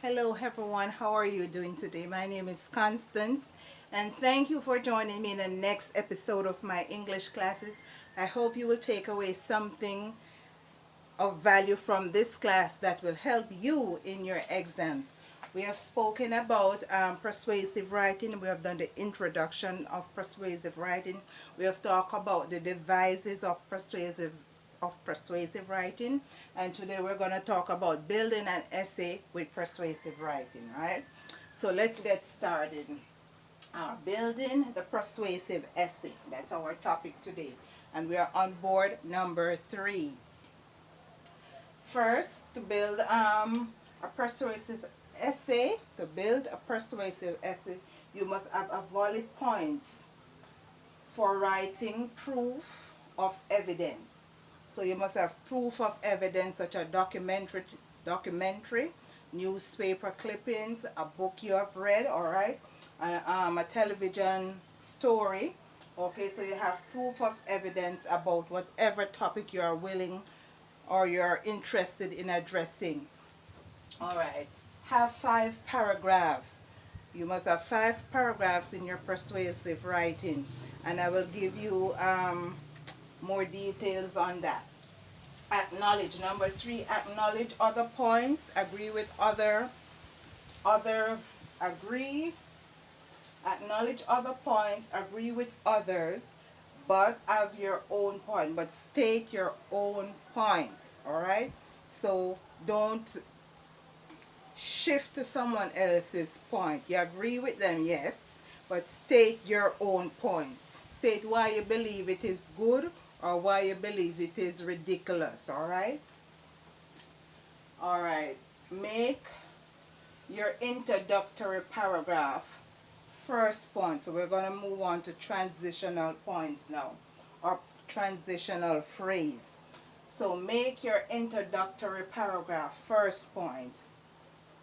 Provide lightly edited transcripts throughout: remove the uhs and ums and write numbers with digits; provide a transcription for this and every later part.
Hello everyone, how are you doing today? My name is Constance and thank you for joining me in the next episode of my English classes. I hope you will take away something of value from this class that will help you in your exams. We have spoken about persuasive writing. We have done the introduction of persuasive writing. We have talked about the devices of persuasive writing, and today we're going to talk about building an essay with persuasive writing, right? So let's get started. Building the persuasive essay. That's our topic today, and we are on board number 3. First, to build a persuasive essay, you must have a valid points for writing proof of evidence. So you must have proof of evidence such as documentary, newspaper clippings, a book you have read, alright, a television story. Okay, so you have proof of evidence about whatever topic you are willing or you're interested in addressing. Alright, have 5 paragraphs. You must have 5 paragraphs in your persuasive writing, and I will give you more details on that. Acknowledge. Number 3, acknowledge other points, agree with acknowledge other points, agree with others, but have your own point, but state your own points, alright? So don't shift to someone else's point. You agree with them, yes, but state your own point. State why you believe it is good or why you believe it is ridiculous, alright? Alright, make your introductory paragraph first point. So we're going to move on to transitional points now, or transitional phrase. So make your introductory paragraph first point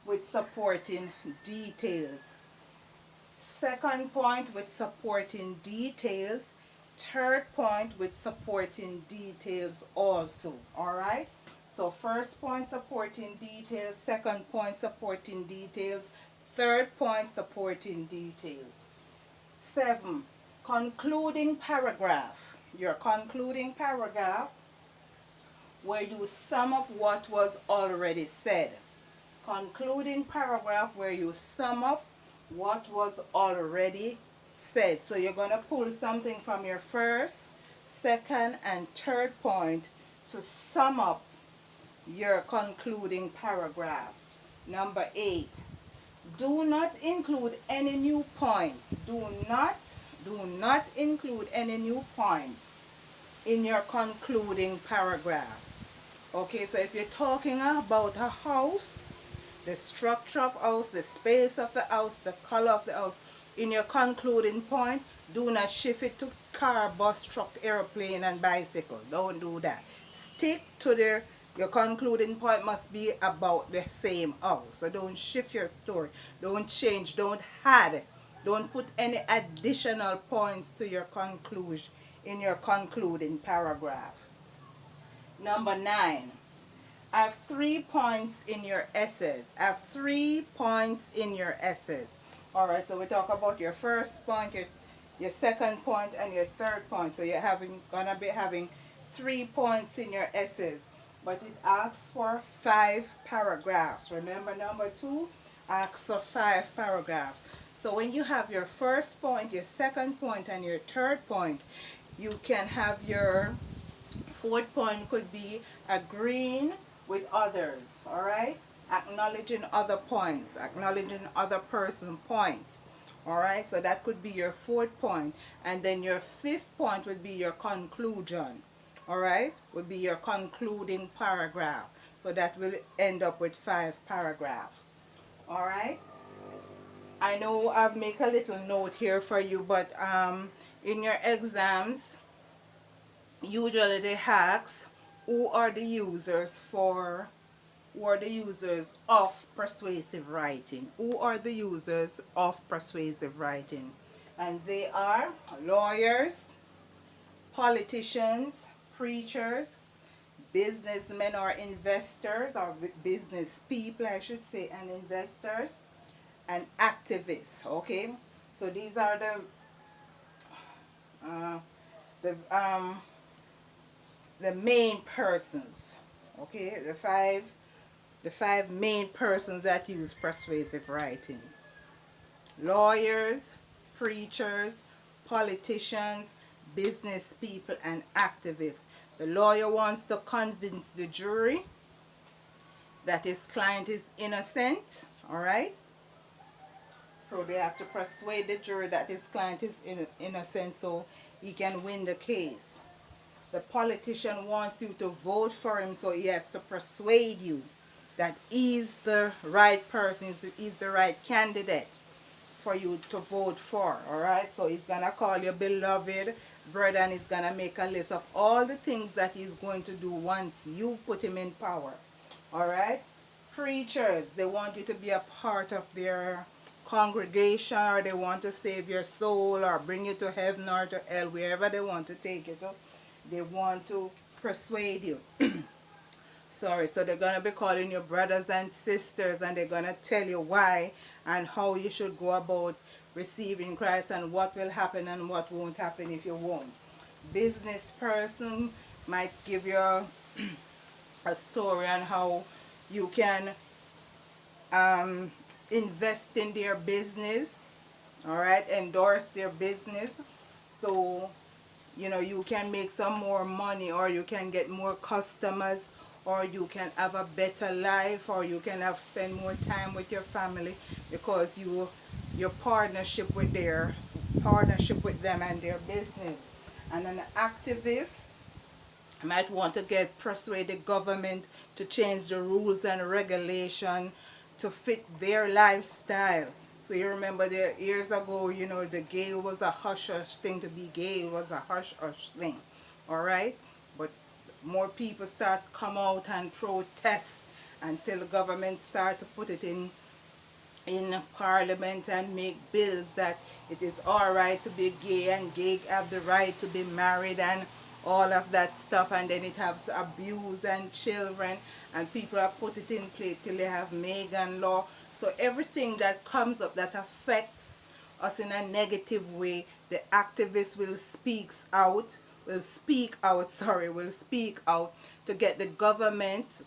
with supporting details. Second point with supporting details. Third point with supporting details also. Alright? So first point supporting details, second point supporting details, third point supporting details. 7. Concluding paragraph. Your concluding paragraph where you sum up what was already said. Concluding paragraph where you sum up what was already said. So you're going to pull something from your first, second, and third point to sum up your concluding paragraph. Number 8. Do not include any new points. Do not include any new points in your concluding paragraph. Okay, so if you're talking about a house, the structure of house, the space of the house, the color of the house, in your concluding point, do not shift it to car, bus, truck, airplane, and bicycle. Don't do that. Stick to your concluding point must be about the same house. So don't shift your story. Don't change. Don't add. Don't put any additional points to your conclusion in your concluding paragraph. Number 9. Have 3 points in your essays. Have 3 points in your essays. Alright, so we talk about your first point, your second point, and your third point. So you're gonna be having 3 points in your essays. But it asks for 5 paragraphs. Remember, number 2 asks for 5 paragraphs. So when you have your first point, your second point, and your third point, you can have your fourth point could be agreeing with others, alright? Acknowledging other points, acknowledging other person points, alright? So that could be your fourth point. And then your fifth point would be your conclusion, alright? Would be your concluding paragraph. So that will end up with 5 paragraphs, alright? I know I've made a little note here for you, but in your exams, usually they ask who are the users of persuasive writing. Who are the users of persuasive writing? And they are lawyers, politicians, preachers, businessmen or investors, or business people I should say, and investors, and activists. Okay, so these are uh, the um, the main persons. Okay, the five main persons that use persuasive writing: lawyers, preachers, politicians, business people, and activists. The lawyer wants to convince the jury that his client is innocent, all right? So they have to persuade the jury that his client is innocent so he can win the case. The politician wants you to vote for him, so he has to persuade you that he's the right person, he's the right candidate for you to vote for, all right? So he's gonna call you beloved brother, and he's gonna make a list of all the things that he's going to do once you put him in power, all right? Preachers, they want you to be a part of their congregation, or they want to save your soul or bring you to heaven or to hell, wherever they want to take you to. They want to persuade you. Sorry, so they're going to be calling you brothers and sisters, and they're going to tell you why and how you should go about receiving Christ, and what will happen and what won't happen if you won't. Business person might give you a story on how you can invest in their business, all right, endorse their business, so you can make some more money, or you can get more customers, or you can have a better life, or you can spend more time with your family because your partnership with them and their business. And an activist might want to persuade the government to change the rules and regulation to fit their lifestyle. So you remember there years ago, the gay was a hush-hush thing. To be gay was a hush-hush thing. All right? But more people start come out and protest until the government start to put it in parliament and make bills that it is all right to be gay, and gay have the right to be married, and all of that stuff. And then it has abuse and children, and people have put it in place till they have Megan law. So everything that comes up that affects us in a negative way, the activists will speak out to get the government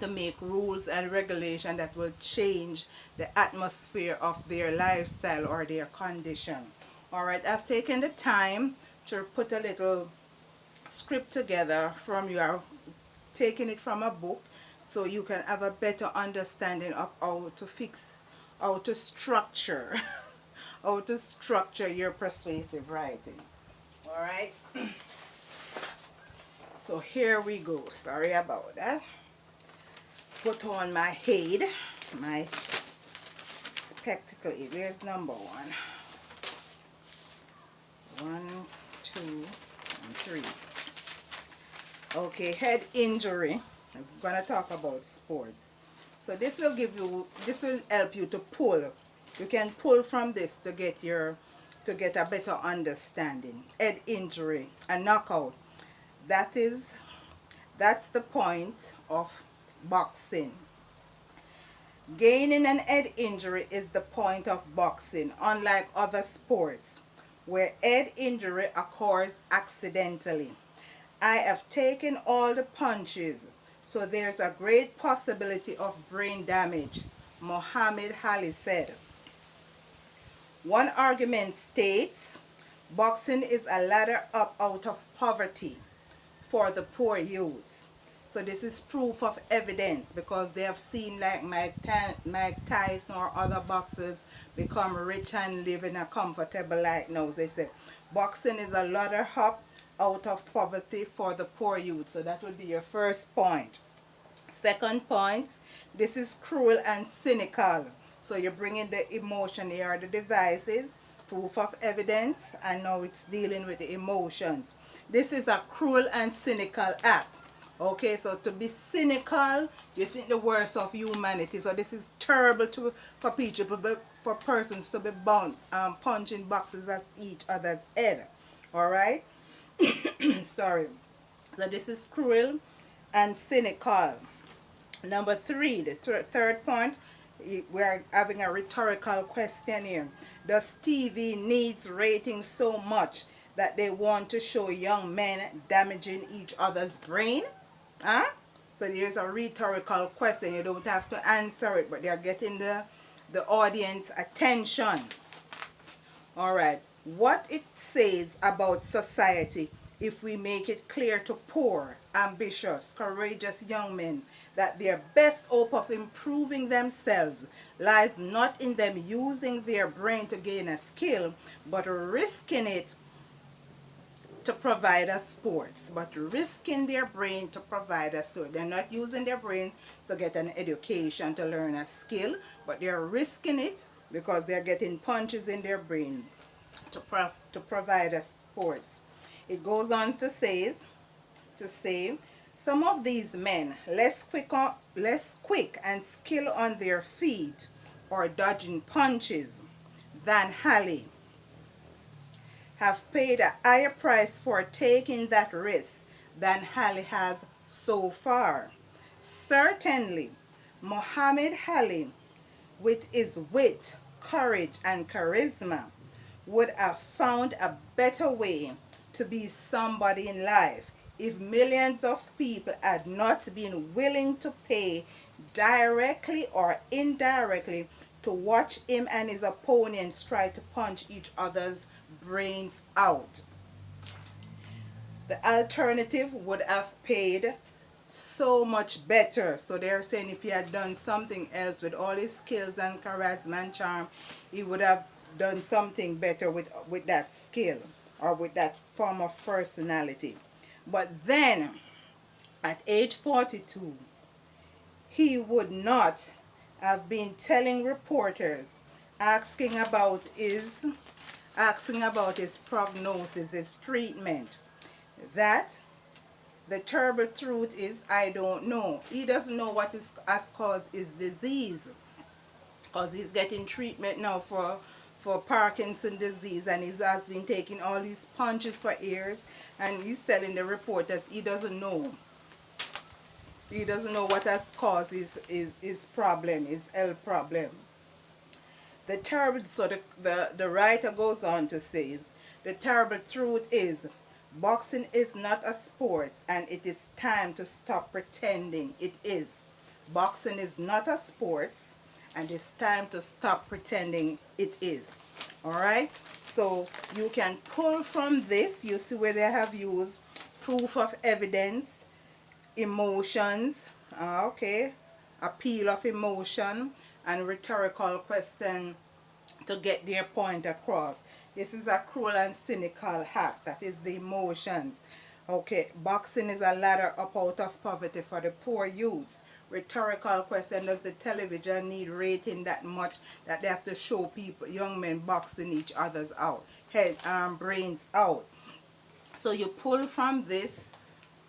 to make rules and regulation that will change the atmosphere of their lifestyle or their condition. All right, I've taken the time to put a little script together from you. I've taken it from a book so you can have a better understanding of how to structure how to structure your persuasive writing. All right. So here we go. Sorry about that. Put on my head, my spectacle. Where's number one? 1, 2, and 3. Okay, head injury. I'm gonna talk about sports. So this will help you to pull. You can pull from this to get a better understanding. Head injury, a knockout. That's the point of boxing. Gaining an head injury is the point of boxing, unlike other sports where head injury occurs accidentally. I have taken all the punches, so there's a great possibility of brain damage, Muhammad Ali said. One argument states, boxing is a ladder up out of poverty for the poor youths. So this is proof of evidence, because they have seen like Mike Tyson or other boxers become rich and live in a comfortable life now. So they say boxing is a ladder up out of poverty for the poor youth. So that would be your first point. Second point, this is cruel and cynical. So you're bringing the emotion. Here are the devices, proof of evidence, and now it's dealing with the emotions. This is a cruel and cynical act. Okay, so to be cynical, you think the worst of humanity. So this is terrible for people, for persons to be punching boxes at each other's head. All right. Sorry. So this is cruel and cynical. Number 3, the third point, we're having a rhetorical question here. Does TV needs ratings so much that they want to show young men damaging each other's brain? Huh? So there's a rhetorical question. You don't have to answer it, but they're getting the audience attention. All right. What it says about society if we make it clear to poor, ambitious, courageous young men that their best hope of improving themselves lies not in them using their brain to gain a skill, but risking it to provide us sports, but risking their brain to provide us so they're not using their brain to get an education, to learn a skill, but they're risking it because they're getting punches in their brain to provide us sports. It goes on to say some of these men less quick and skilled on their feet or dodging punches than Halley have paid a higher price for taking that risk than Halley has so far. Certainly, Muhammad Ali, with his wit, courage, and charisma, would have found a better way to be somebody in life if millions of people had not been willing to pay directly or indirectly to watch him and his opponents try to punch each other's brains out. The alternative would have paid so much better. So they're saying if he had done something else with all his skills and charisma and charm, he would have done something better with that skill or with that form of personality. But then at age 42, he would not have been telling reporters, asking about his prognosis, his treatment, that the terrible truth is, I don't know. He doesn't know what has caused his disease, because he's getting treatment now for Parkinson's disease, and he has been taking all these punches for years, and he's telling the reporters he doesn't know. He doesn't know what has caused his problem, his health problem. So the writer goes on to say, the terrible truth is, boxing is not a sport, and it is time to stop pretending it is. Boxing is not a sport, and it's time to stop pretending it is. Alright, so you can pull from this. You see where they have used proof of evidence, emotions, okay, appeal of emotion, and rhetorical question to get their point across. This is a cruel and cynical act. That is the emotions. Okay, boxing is a ladder up out of poverty for the poor youths. Rhetorical question, does the television need rating that much that they have to show people, young men boxing each other's out, brains out? So you pull from this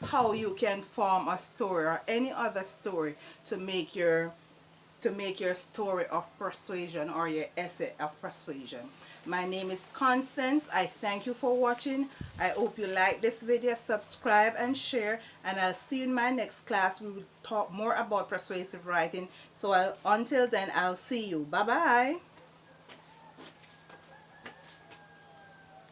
how you can form a story or any other story to make your story of persuasion or your essay of persuasion. My name is Constance. I thank you for watching. I hope you like this video, subscribe and share, and I'll see you in my next class. We will talk more about persuasive writing. So until then, I'll see you. Bye bye.